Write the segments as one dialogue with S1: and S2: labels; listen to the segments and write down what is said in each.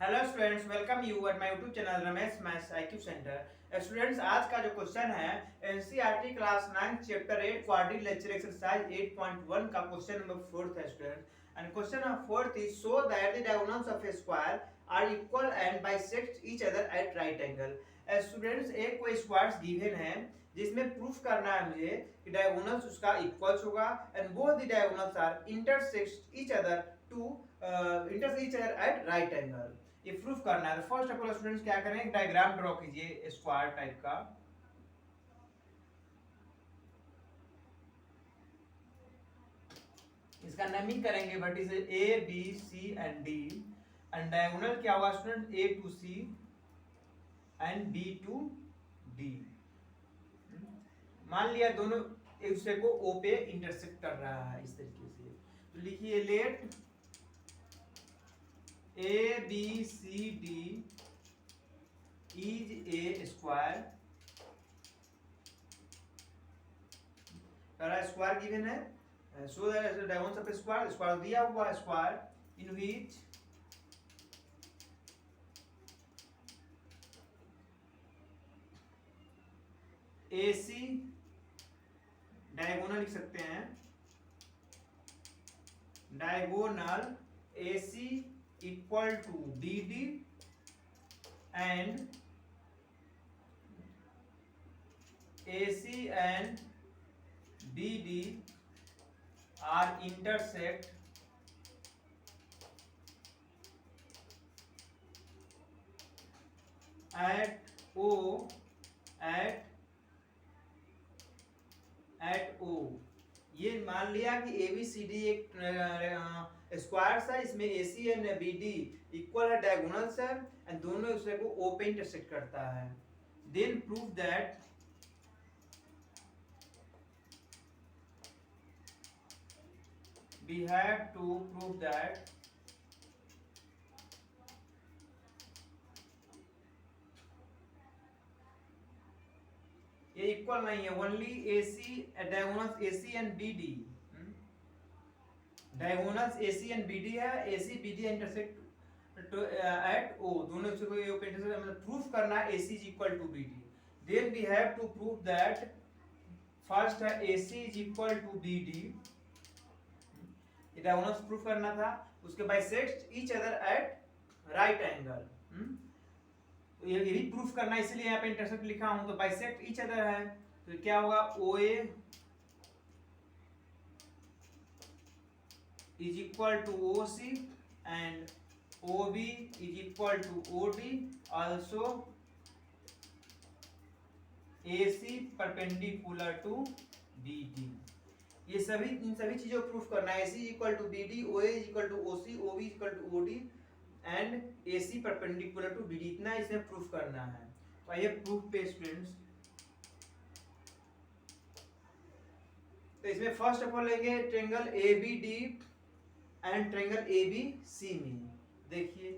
S1: Hello students, welcome you at my YouTube channel Ramesh maths IQ centre. Students, आज का जो question है NCERT class 9 chapter 8 quadratic lecture exercise 8.1 का question number 4 है student. And question number 4 is show that the diagonals of a square are equal and bisect each other at right angle. Students, एक कोई squares given है जिसमें proof करना है मुझे कि डायगोनल्स उसका इक्वल्स होगा and both the diagonals are intersect each other to intersect each other at right angle. ये प्रूफ करना है। तो फर्स्ट ऑफ ऑल स्टूडेंट्स क्या करें, एक डायग्राम ड्रॉ कीजिए स्क्वायर टाइप का। इसका नेमिंग करेंगे vertices A B C and D and diagonal क्या होगा student, A to C and B to D. मान लिया दोनों एक दूसरे को ओ पे इंटरसेक्ट कर रहा है इस तरीके से। तो लिखिए let A B C D is a square. Square given है, so that diagonals of square, square दिया हुआ square in which AC diagonal लिख सकते हैं, diagonal AC equal to BD and AC and BD are intersect at O at O। ये मान लिया कि ABCD एक स्क्वायर्स है, इसमें AC एंड BD इक्वल है, डायगोनल्स है एंड दोनों दूसरे को O पे इंटरसेक्ट करता है। Then prove that we have to prove that ये इक्वल नहीं है, only AC diagonals AC and BD, diagonals AC and BD है, AC BD intersect at O, दोनों से कोई इंटरसेक्ट मतलब प्रूफ करना है AC is equal to BD। Then we have to prove that first है AC is equal to BD, diagonals proof करना था, उसके bisect each other at right angle. तो ये भी प्रूफ करना है, इसलिए यहाँ पे इंटरसेक्ट लिखा हूं, तो बाइसेक्ट ईच अदर है तो क्या होगा, OA is equal to OC and OB is equal to OD, also AC perpendicular to BD। ये सभी इन सभी चीजों को प्रूफ करना है, AC equal to BD, OA equal to OC, OB equal to OD and AC perpendicular to BD, इतना इसमें proof करना है। तो आइए प्रूफ पे स्टूडेंट्स। तो इसमें फर्स्ट ऑफ ऑल लेंगे triangle ABD and triangle ABC में देखिए,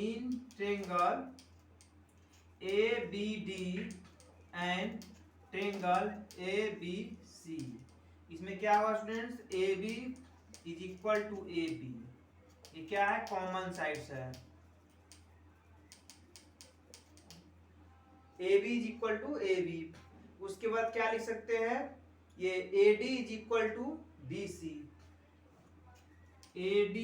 S1: in triangle ABD and triangle ABC इसमें क्या होगा students, AB is equal to AB, ये क्या है, कॉमन साइड्स है, AB is equal to AB। उसके बाद क्या लिख सकते हैं, ये AD is equal to BC, AD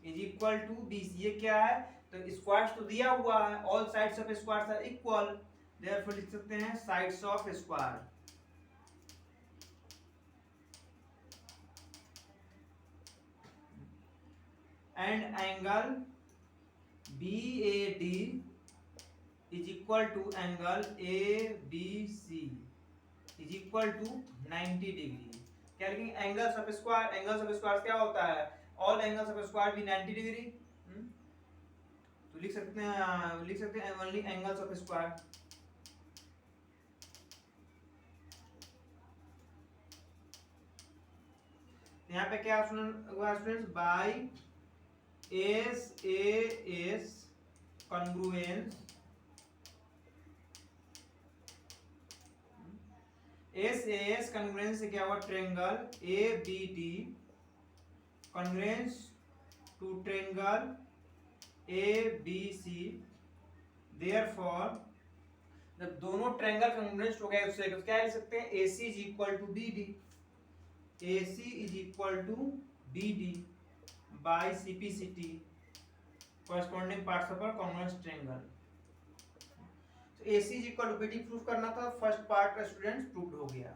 S1: is equal to BC, ये क्या है, तो स्क्वायर्स तो दिया हुआ है, all sides of squares are equal, therefore लिख सकते हैं sides of square and angle BAD is equal to angle ABC is equal to 90 degree. क्या लिखेंगे, angles of square, angles of square क्या होता है, ऑल एंगल्स ऑफ स्क्वायर भी 90 degree. तो लिख सकते हैं ओनली एंगल्स ऑफ स्क्वायर। यहाँ पे क्या हुआ students, by SAS congruence, SAS congruence से क्या हुआ, triangle ABD congruence to triangle ABC, therefore जब दोनों ट्रायंगल कांग्रुएंट हो गए उससे क्या लिख सकते हैं AC is equal to BD, AC is equal to BD by CPCT corresponding parts of a congruent triangle. तो AC is equal to BD proof करना था, फर्स्ट पार्ट का स्टूडेंट्स प्रूव्ड हो गया।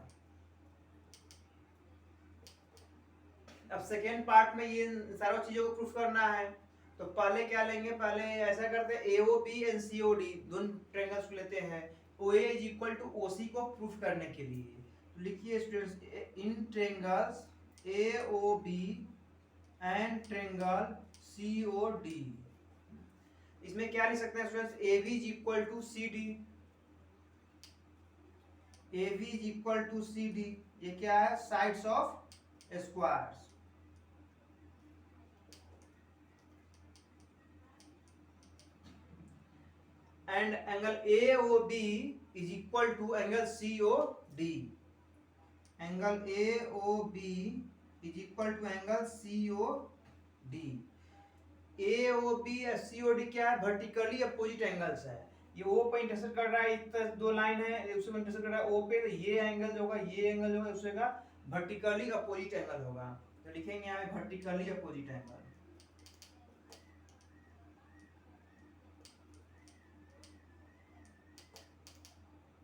S1: अब सेकेंड पार्ट में ये सारी चीजों को प्रूफ करना है, तो पहले क्या लेंगे, पहले ऐसा करते हैं AOB एंड COD दोनों ट्रायंगल्स को लेते हैं, OA is equal to OC को प्रूफ करने के लिए। तो लिखिए students in triangles AOB and triangle COD, इसमें क्या लिख सकते हैं students AB is equal to CD, AB is equal to CD, ये क्या है sides of squares, and angle AOB is equal to angle COD, angle AOB is equal to angle COD। AOB और COD क्या है, vertically opposite angles है, ये O पे intersect कर रहा है, इस दो लाइन है उसमें इंटरसेक्ट कर रहा है O पे, तो ये एंगल जो होगा ये एंगल जो है उससे का वर्टिकली अपोजिट एंगल होगा, तो लिखेंगे यहाँ vertically opposite angle.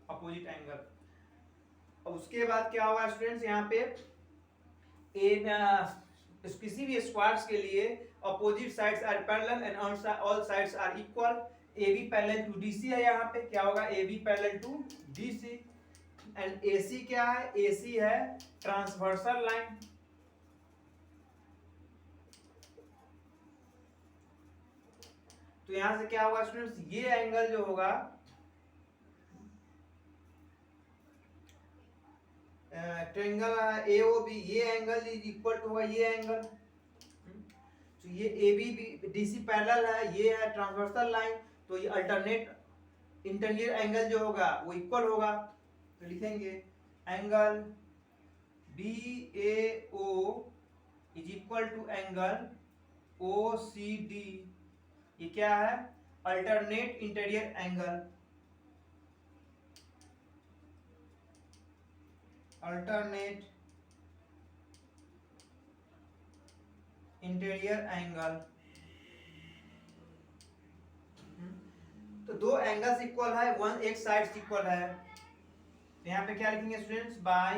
S1: Opposite angle. अब उसके बाद क्या होगा स्टूडेंट्स, यहाँ पे किसी भी स्क्वायर्स के लिए opposite sides are parallel and all sides are equal. AB parallel to DC है, यहाँ पे क्या होगा AB parallel to DC, and AC क्या है, AC है ट्रांसवर्सल लाइन, तो यहां से क्या होगा स्टूडेंट्स, ये एंगल जो होगा ट्रायंगल AOB, ये एंगल इज इक्वल टू होगा ये एंगल, तो ये AB DC पैरेलल है, ये है ट्रांसवर्सल लाइन, तो ये अल्टरनेट इंटीरियर एंगल जो होगा वो इक्वल होगा, तो लिखेंगे angle BAO is equal to angle OCD, ये क्या है alternate interior angle, alternate interior angle. तो दो एंगल्स इक्वल है, वन एक साइड इक्वल है, तो यहाँ पे क्या लिखेंगे students, by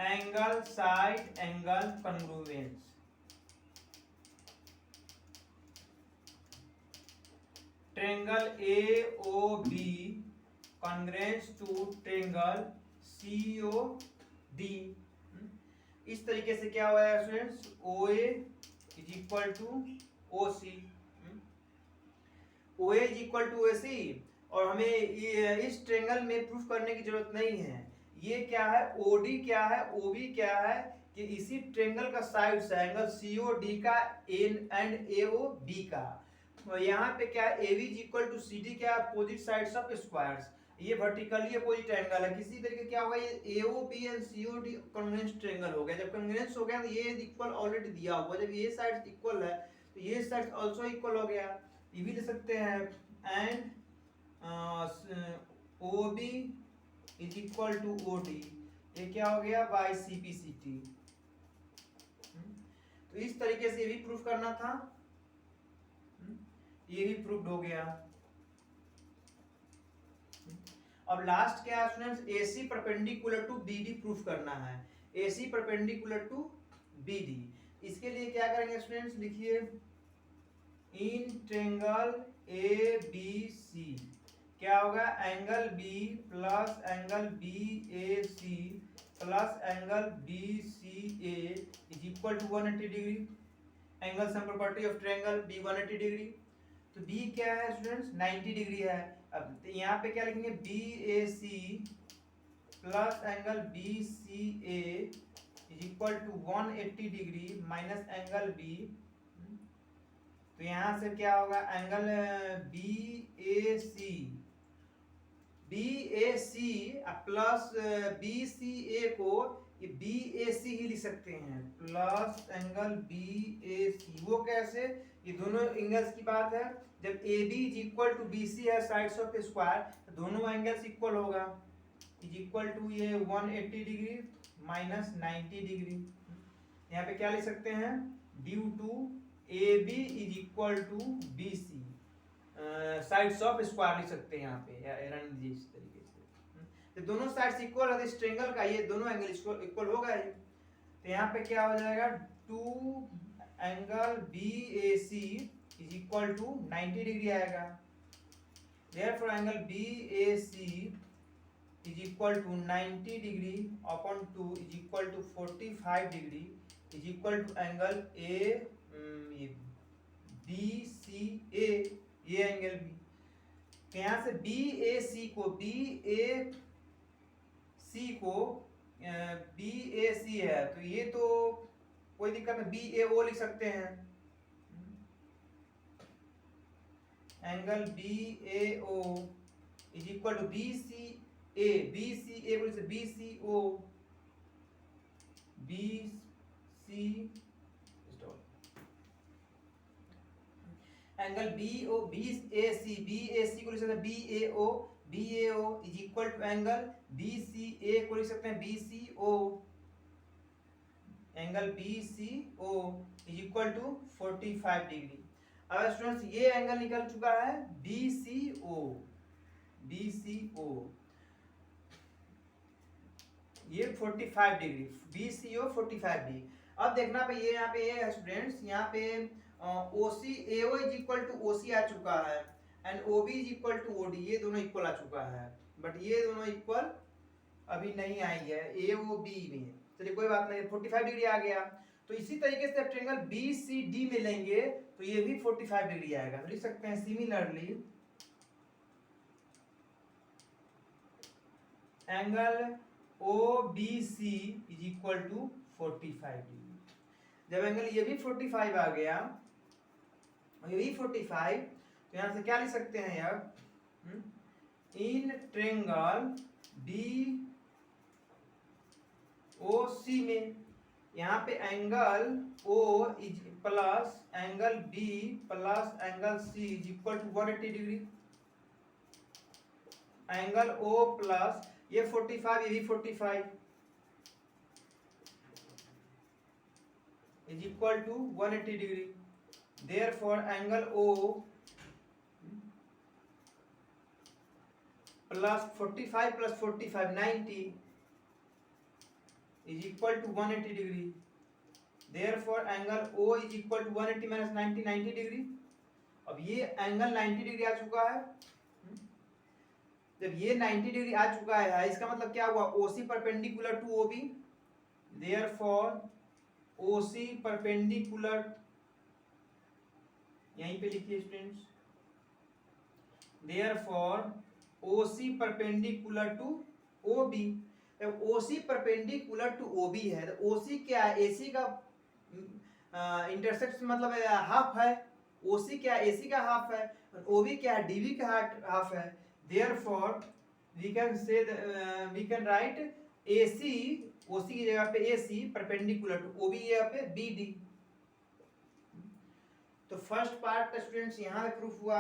S1: angle side angle congruence, triangle AOB congruence to triangle COD। इस तरीके से क्या हुआ है students, OA is equal to OC, OA is equal to OC, और हमें इस ट्रायंगल में प्रूफ करने की जरूरत नहीं है, ये क्या है OD क्या है OB क्या है कि इसी ट्रायंगल का साइड्स है एंगल COD का एंड AOB का, तो यहाँ पे क्या है AB is equal to CD क्या अपोजिट साइड्स ऑफ स्क्वायर्स, ये वर्टिकली अपोजिट एंगल है, किसी तरीके क्या होगा ये AOB and COD congruent triangle हो गया, जब कॉन्ग्रुएंस हो गया तो ये इक्वल ऑलरेडी दिया हुआ, जब ये साइड इक्वल है तो ये साइड आल्सो इक्वल हो गया, ये भी ले सकते हैं and OB is equal to OD, ये क्या हो गया बाय CPCT। तो इस तरीके से ये भी प्रूफ करना था, ये भी प्रूव्ड हो गया। अब लास्ट क्या है students, AC perpendicular to BD proof करना है, AC परपेंडिकुलर टू BD, इसके लिए क्या करेंगे स्टूडेंट्स, लिखिए इन ट्रायंगल ABC क्या होगा angle B plus angle BAC plus angle BCA is equal to 180 degree, angle sum property of triangle B 180 degree, तो B क्या है स्टूडेंट्स 90 डिग्री है, अब यहाँ पे क्या लिखेंगे BAC plus angle BCA is equal to 180 degree minus angle B, तो यहाँ से क्या होगा एंगल BAC प्लस BCA को ये BAC ही लिख सकते हैं, प्लस एंगल BAC। वो कैसे? ये दोनों एंगल्स की बात है, जब AB is equal to BC है साइड्स ऑफ स्क्वायर, तो दोनों एंगल्स इक्वल होगा, इज इक्वल टू ये 180 डिग्री माइनस 90 डिग्री। यहाँ पे क्या लिख सकते हैं, due to AB is equal to BC, sides of square लिख सकते हैं यहाँ पे, या रन दीजिए इस तरीके से। तो दोनों साइड्स इक्वल है, इस ट्रायंगल का ये दोनों एंगल इक्वल होगा ही। तो यहाँ पे क्या हो जाएगा, 2 angle BAC is equal to 90 degree आएगा। Therefore angle BAC is equal to 90 degree upon 2 is equal to 45 degree is equal to angle BCA, ये एंगल भी। तो यहाँ से BAC है, तो ये तो कोई दिक्कत नहीं, BAO लिख सकते हैं। Angle BAO is equal to BCA बोले से BCO, एंगल BAC को लिख सकते हैं BAO is equal to angle BCA को लिख सकते हैं BCO, angle BCO is equal to 45 degree. अब स्टूडेंट्स ये एंगल निकल चुका है BCO, ये 45 डिग्री, BCO 45 डिग्री। अब देखना पे ये यहाँ पे ये है स्टूडेंट्स, यहाँ पे AO is equal to OC आ चुका है and OB is equal to OD, ये दोनों इक्वल आ चुका है, बट ये दोनों इक्वल अभी नहीं आई है AOB में। चलिए कोई बात नहीं, 45 डिग्री आ गया। तो इसी तरीके से ट्रायंगल BCD में लेंगे तो ये भी 45 डिग्री आएगा। तो लिख सकते हैं similarly angle OBC is equal to 45 degree. जब एंगल ये भी 45 आ गया, ये भी 45, तो यहां से क्या लिख सकते हैं यार, इन ट्रायंगल BOC में यहाँ पे angle O is plus angle B plus angle C is equal to 180 degree. Angle O plus ये 45, ये भी 45 is equal to 180 degree. Therefore angle O plus 45 plus 45 90 is equal to 180 degree. Therefore angle O is equal to 180 minus 90 90 degree. अब ये angle 90 degree आ चुका है। जब ये 90 degree आ चुका है, इसका मतलब क्या हुआ, OC perpendicular to OB, therefore OC perpendicular, यहीं पे लिखिए students, therefore OC perpendicular to OB। OC perpendicular to OB है, तो OC क्या है, AC का इंटरसेक्ट मतलब हाफ है, OC क्या है, AC का हाफ है, OB क्या है, DB का हाफ है। Therefore we can write AC, OC की जगह पे AC परपेंडिकुलर टू OB की जगह पे BD। तो फर्स्ट पार्ट स्टूडेंट्स यहाँ पे प्रूफ हुआ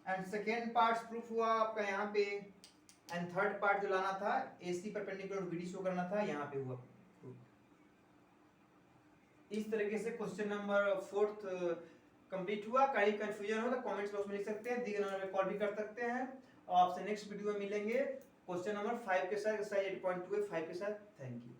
S1: एंड सेकेंड पार्ट प्रूफ हुआ आपका यहाँ पे, एंड थर्ड पार्ट जो लाना था AC परपेंडिकुलर BD शो करना था, यहाँ पे हुआ। इस तरीके से क्वेश्चन नंबर 4 कंप्लीट हुआ। कहीं कंफ्यूजन हो तो कमेंट्स बॉक्स में लिख सकते हैं, दिए नंबर पे कॉल भी कर सकते हैं, और आपसे नेक्स्ट वीडियो में मिलेंगे क्वेश्चन नंबर 5 के साथ, एक्सरसाइज 8.2 5 के साथ। Thank you.